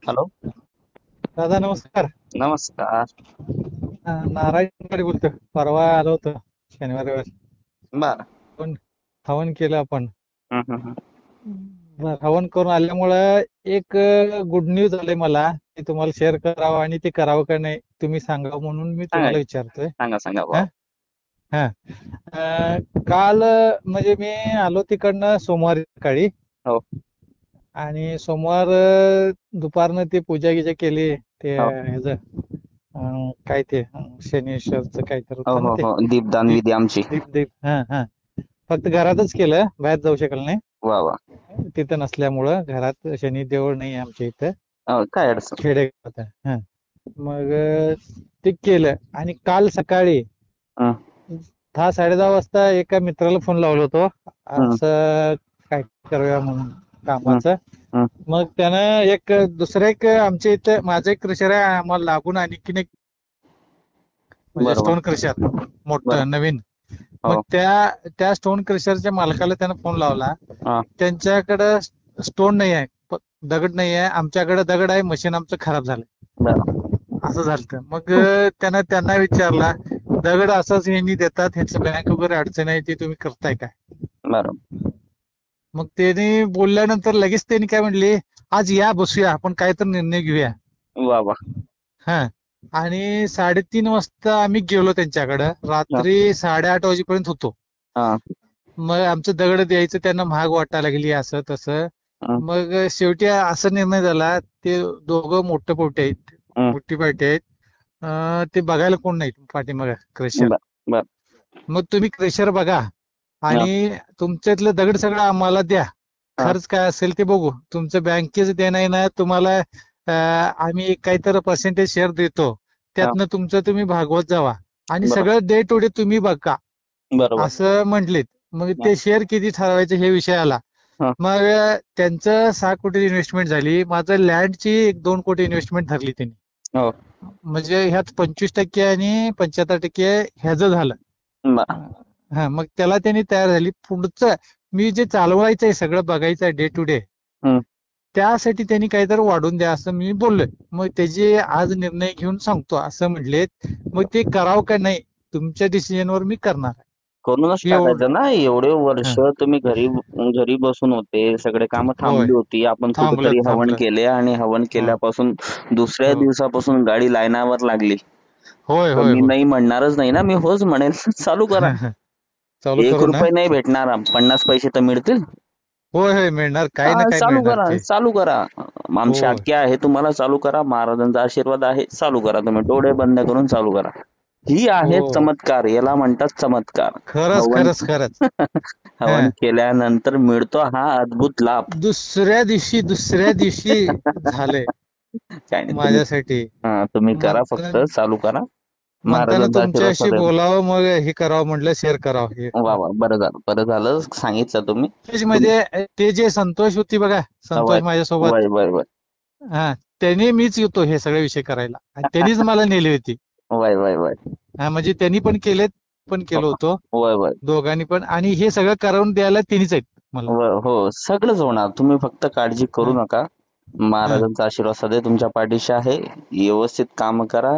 Hello. दादा नमस्कार. नमस्कार. नारायण कडे बोलतो. परवा आलो होतो शनिवार रविवार. बर. हवन हवन केलं आपण. हं, हं, हं. बरं, हवन करून आल्यामुळं एक गुड न्यूज आले मला, ते तुम्हाला शेअर करावं आणि ते करावं का नाही तुम्ही सांगा म्हणून मी सांगा तुम्हाला विचारतोय. सांगा सांगा हा भाऊ. हा काल म्हणजे मी आलो तिकडनं सोमवारी सकाळी. हो आणि सोमवार दुपारनं ती पूजा गिजा केली. ते हो ह्याचं काय ते शनीश्वरचं काय तर हो होतं ना हो ते. हो, दीपदान दीप विधी आमची. दीप दीप हा हा फक्त घरातच केलं, बाहेर जाऊ शकलं नाही. वा वा. तिथं नसल्यामुळं घरात शनी देऊळ नाही आहे आमच्या इथं. काय अडचण. खेडेगावात आहे. मग ते केलं आणि काल सकाळी हं, 10-10:30 वाजता एका मित्राला फोन लावलो होतो, हं, असं काय करूया म्हणून हं, कामाचं. हं. मग त्यानं दुसरं एक आमच्या इथं माझं एक क्रशर आहे, आम्हाला लागून आणखीन एक म्हणजे बरोबर. स्टोन क्रशर बरं. मोठं नवीन. मग हो. त्या स्टोन क्रशरच्या मालकाला त्यानं फोन लावला. हा. त्यांच्याकडं स्टोन नाही आहे, दगड नाही आहे. आमच्याकडे दगड आहे, मशीन आमचं खराब झालं. बरं. असं झालं. मग त्यानं त्यांना विचारला, दगड असंच यांनी देतात, ह्याचं बँक वगैरे अडचण आहे, ते तुम्ही करताय काय? बरं. मग त्यांनी बोलल्यानंतर लगेच त्यांनी काय म्हणले, आज या बसूया आपण काय तर निर्णय घेऊया. वा वा. हा आणि 3:30 वाजता आम्ही गेलो त्यांच्याकडं, हा. रात्री 8:30 वाजेपर्यंत होतो. हा. मग आमचं दगड द्यायचं त्यांना महाग वाटायला लागली, असं तसं. हं, मग शेवटी असा निर्णय झाला, ते दोघं मोठे पोटे आहेत, हं. मोठी पार्टी आहेत. ते बघायला कोण नाही पाठीमागं क्रशर. बर बर. मग तुम्ही क्रशर बघा हा. आणि तुमच्यातलं दगड सगळं आम्हाला द्या. हा. खर्च काय असेल ते बघू. तुमचं बँकेचं देणं आहे ना, तुम्हाला आम्ही एक काहीतरी पर्सेंटेज शेअर देतो. हा. त्यातनं तुमचं तुम्ही भागवत जावा आणि बरं. सगळं डे टू डे तुम्ही बघा, बरोबर. असं म्हटलेत. मग हा. ते शेअर किती ठरवायचे हे विषय आला. हा. मग त्यांचं 6 कोटी इन्व्हेस्टमेंट झाली. माझं लँडची 1-2 कोटी इन्व्हेस्टमेंट धरली त्यांनी. हो. म्हणजे ह्यात 25% आणि 75% ह्याचं झालं. बरं. मग त्याला त्यांनी तयार झाली. पुढचं मी जे चालवायचंय सगळं बघायचंय डे टू डे, हं. त्यासाठी त्यांनी काहीतरी वाढून द्या असं मी बोललोय. मग त्याचे आज निर्णय घेऊन सांगतो असं म्हटलेत. मग ते करावं का नाही तुमच्या डिसिजनवर मी करणार करूनच आहे. एवढं. टाकायचं ना. एवढे वर्ष हा. तुम्ही घरी घरी बसून होते, सगळे कामं होय. थांबली होती. आपण थांबलं कुठेतरी हवन थांबलं. केले आणि हवन हा. केल्यापासून दुसऱ्या हो. दिवसापासून गाडी लाईनावर लागली. होय तर होय मी होय. नाही म्हणणारच नाही ना. मी होच म्हणेल. चालू करा. चालू एक करू ना. रुपये नाही भेटणार, 50 पैसे तर मिळतील. होय होय, मिळणार, हा, काही ना काही चालू मिळणार करा की. चालू करा. आमची होय. आज्ञा आहे तुम्हाला, चालू करा. महाराजांचा आशीर्वाद आहे, चालू करा. तुम्ही डोळे बंद करून चालू करा. ही आहे हो. चमत्कार, याला म्हणतात चमत्कार. खरंच हवन खरंच खरंच. हा. हवन केल्यानंतर मिळतो हा अद्भुत लाभ. दुसऱ्या दिवशी झालंय काय नाही, तुम्ही माझ्यासाठी. तुम्ही करा, फक्त म्हणताना चालू करा. म्हणताना महाराजांचा आशीर्वाद तुमच्याशी सदैव. बोलावं, मग हे करावं म्हटलं, शेअर करावं हे. वा वा, बरं झालं बरं झालं सांगितलं तुम्ही. तुम म्हणजे ते जे संतोष होती बघा, वय संतोष माझ्यासोबत. वय वय वय त्याने मीच येतो हे सगळे विषय करायला आणि त्यांनीच मला नेली होती. वय वय वय. म्हणजे त्यांनी पण केलेत, पण केलो होतो वय वय. दोघांनी पण. आणि हे सगळं करून द्यायला त्यांनीच आहेत मला. हो, सगळंच होणार. तुम्ही फक्त काळजी करू हा नका. हा महाराजांचा आशीर्वाद सदैव तुमच्या पाठीशी आहे. व्यवस्थित काम करा.